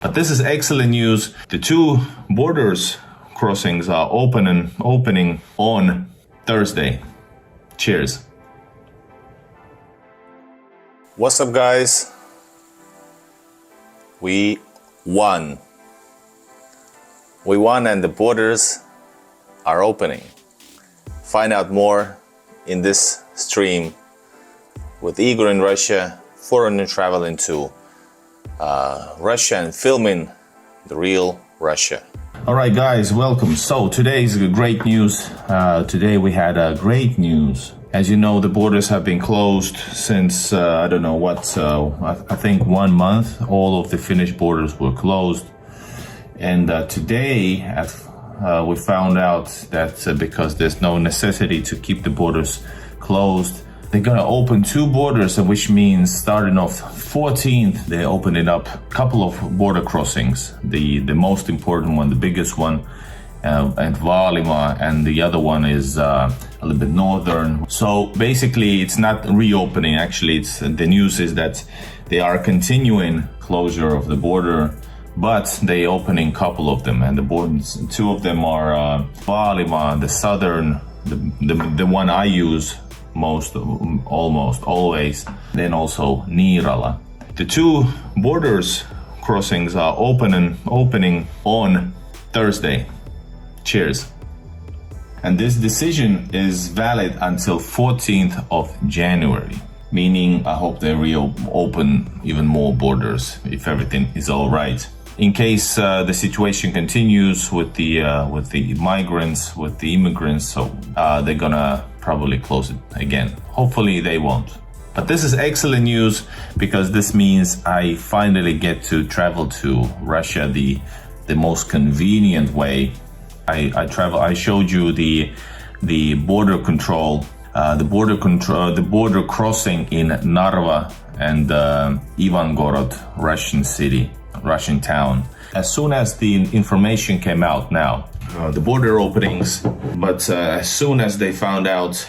But this is excellent news. The two borders crossings are opening on Thursday. Cheers. What's up, guys? We won. We won and the borders are opening. Find out more in this stream with Igor in Russia, foreigner traveling to Russia and filming the real Russia. All right, guys, welcome. So today is great news. Today we had great news. As you know, the borders have been closed since, I don't know what, I think 1 month. All of the Finnish borders were closed. And today we found out that because there's no necessity to keep the borders closed, they're gonna open two borders, which means starting off 14th, they're opening up a couple of border crossings. The most important one, the biggest one, at Vaalimaa, and the other one is a little bit northern. So basically, it's not reopening. Actually, the news is that they are continuing closure of the border, but they opening a couple of them, and the borders, two of them are Vaalimaa, the southern, the one I use almost always, then also Niirala. The two borders crossings are opening on Thursday. Cheers. And this decision is valid until 14th of January, meaning I hope they reopen even more borders if everything is all right. In case the situation continues with the migrants, with the immigrants, so they're gonna probably close it again. Hopefully they won't. But this is excellent news because this means I finally get to travel to Russia the most convenient way. I showed you the border control, the border crossing in Narva and Ivangorod, Russian town. As soon as the information came out now, the border openings, but as soon as they found out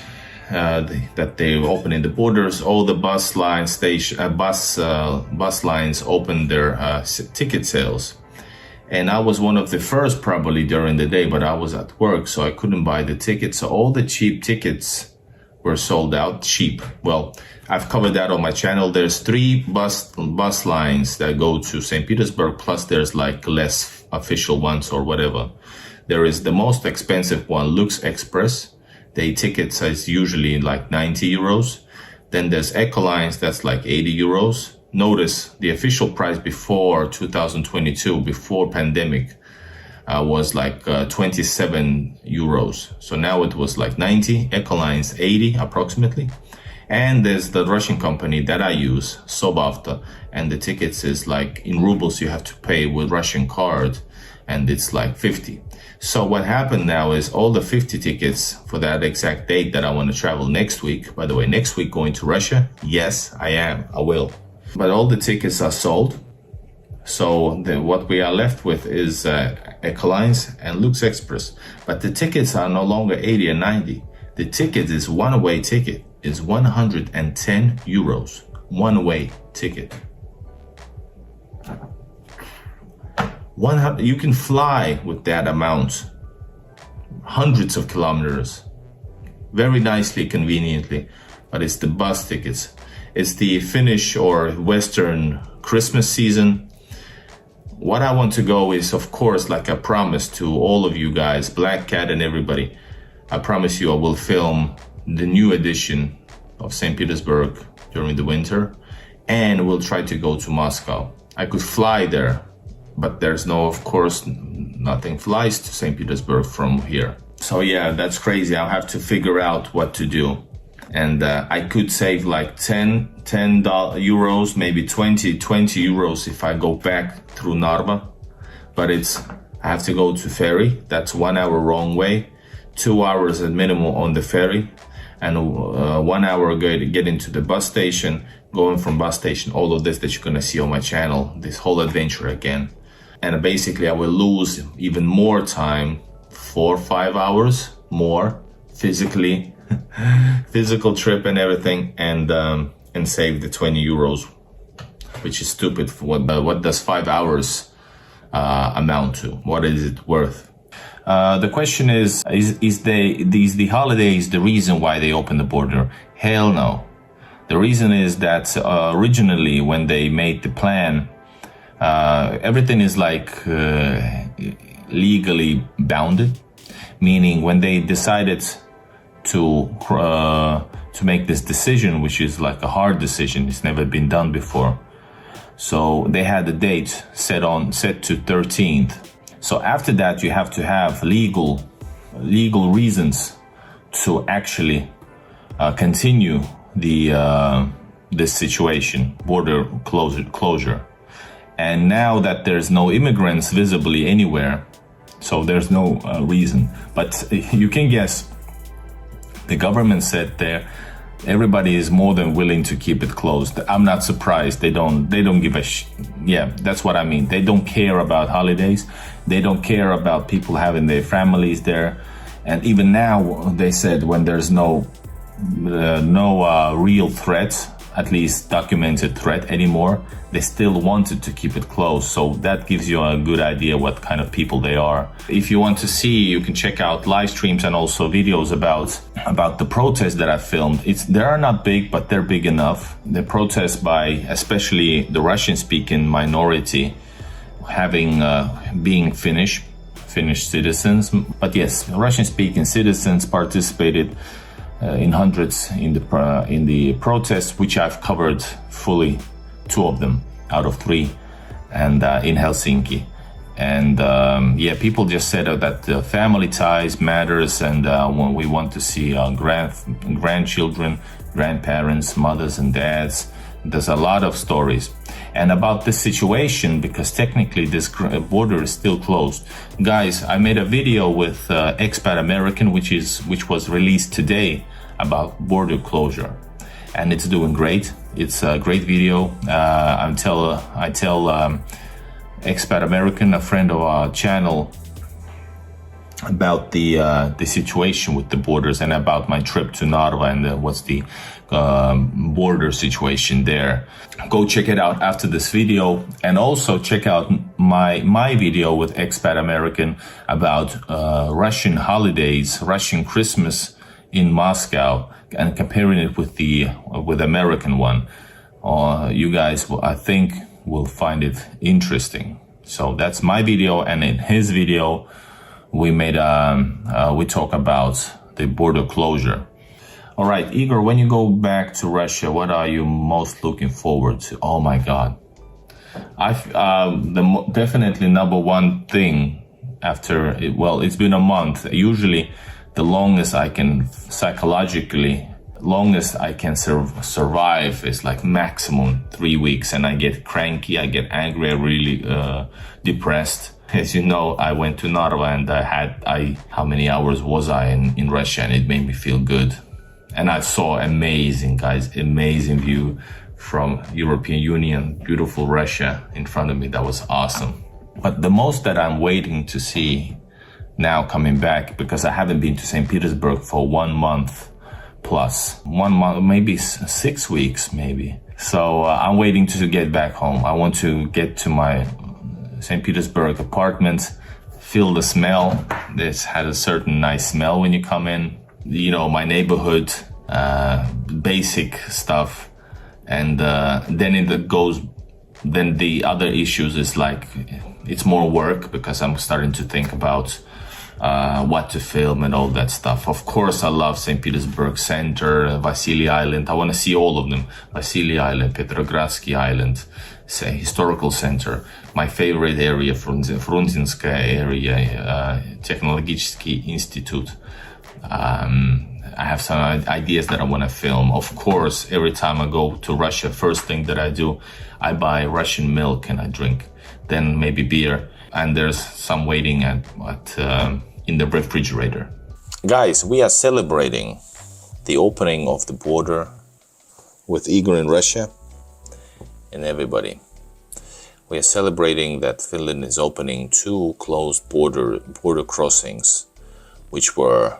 that they're opening the borders, all the bus lines opened their ticket sales. And I was one of the first probably during the day, but I was at work, so I couldn't buy the tickets. So all the cheap tickets were sold out. Cheap. Well, I've covered that on my channel. There's 3 bus lines that go to St. Petersburg, plus there's like less official ones or whatever. There is the most expensive one, Lux Express. The tickets is usually like 90 euros. Then there's Ecolines, that's like 80 euros. Notice the official price before 2022, before pandemic, was like 27 euros. So now it was like 90, Ecolines 80 approximately. And there's the Russian company that I use, Sobavto, and the tickets is like in rubles you have to pay with Russian card, and it's like 50. So what happened now is all the 50 tickets for that exact date that I want to travel next week. By the way, next week going to Russia? Yes, I will. But all the tickets are sold. So what we are left with is Ecolines and Lux Express. But the tickets are no longer 80 and 90. The ticket is one-way ticket. Is 110 euros. One-way ticket. You can fly with that amount. Hundreds of kilometers. Very nicely, conveniently. But it's the bus tickets. It's the Finnish or Western Christmas season. What I want to go is, of course, like I promised to all of you guys, Black Cat and everybody, I promise you I will film the new edition of St. Petersburg during the winter, and we'll try to go to Moscow. I could fly there, but there's no, of course, nothing flies to St. Petersburg from here. So yeah, that's crazy. I'll have to figure out what to do. And I could save like 10 euros, maybe 20 euros if I go back through Narva. But I have to go to ferry. That's 1 hour wrong way, 2 hours at minimum on the ferry, and 1 hour get into the bus station, going from bus station, all of this that you're gonna see on my channel, this whole adventure again. And basically I will lose even more time, 4 or 5 hours more physically, physical trip and everything, and save the 20 euros, which is stupid. What does 5 hours amount to? What is it worth? The question is the holidays the reason why they opened the border? Hell no. The reason is that originally when they made the plan, everything is like legally bounded, meaning when they decided to make this decision, which is like a hard decision, it's never been done before. So they had the date set to 13th. So after that, you have to have legal reasons to actually continue this situation, border closure. And now that there's no immigrants visibly anywhere, so there's no reason. But you can guess, the government said there, everybody is more than willing to keep it closed. I'm not surprised. They don't give a yeah, that's what I mean. They don't care about holidays. They don't care about people having their families there. And even now, they said when there's no real threat, at least documented threat anymore, they still wanted to keep it closed. So that gives you a good idea what kind of people they are. If you want to see, you can check out live streams and also videos about the protests that I filmed. They are not big, but they're big enough. The protests by especially the Russian-speaking minority being Finnish citizens. But yes, Russian-speaking citizens participated in hundreds in the protests, which I've covered fully, 2 of them out of 3, and in Helsinki. And yeah, people just said that family ties matters, and when we want to see grandchildren, grandparents, mothers and dads. There's a lot of stories. And about this situation, because technically this border is still closed. Guys, I made a video with Expat American, which was released today, about border closure. And it's doing great. It's a great video. I tell Expat American, a friend of our channel, about the situation with the borders and about my trip to Narva and what's the border situation there. Go check it out after this video, and also check out my video with Expat American about Russian holidays, Russian Christmas in Moscow, and comparing it with American one. You guys, I think, will find it interesting. So that's my video, and in his video, we talk about the border closure. All right, Igor, when you go back to Russia, what are you most looking forward to? Oh my God. Definitely number one thing after, it's been a month. Usually the longest I can survive is like maximum 3 weeks, and I get cranky, I get angry, I really depressed. As you know, I went to Narva and how many hours was I in Russia, and it made me feel good. And I saw amazing view from European Union, beautiful Russia in front of me. That was awesome. But the most that I'm waiting to see now coming back, because I haven't been to St. Petersburg for 1 month plus. 1 month, maybe 6 weeks, maybe. So I'm waiting to get back home. I want to get to my St. Petersburg apartment, feel the smell. This had a certain nice smell when you come in. You know, my neighborhood, basic stuff. And then the other issues is like, it's more work, because I'm starting to think about what to film and all that stuff. Of course, I love St. Petersburg Center, Vasily Island. I want to see all of them. Vasily Island, Petrogradsky Island, say historical center. My favorite area, Frunzinskaya area, Technological Institute. I have some ideas that I want to film. Of course, every time I go to Russia, first thing that I do, I buy Russian milk and I drink. Then maybe beer. And there's some waiting in the refrigerator. Guys, we are celebrating the opening of the border with Igor in Russia and everybody. We are celebrating that Finland is opening 2 closed border crossings, which were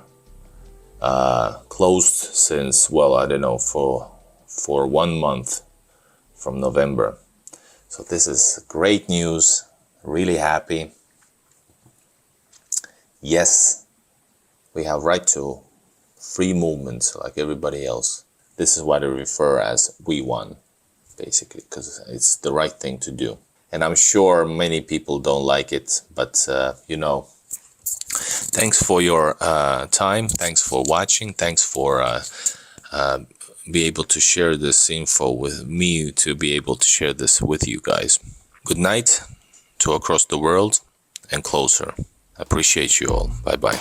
closed since, I don't know, for 1 month from November. So this is great news, really happy. Yes, we have right to free movement like everybody else. This is what I refer as we won, basically, because it's the right thing to do. And I'm sure many people don't like it, but you know, thanks for your time. Thanks for watching. Thanks for be able to share this info with me, to be able to share this with you guys. Good night to across the world and closer. Appreciate you all. Bye bye.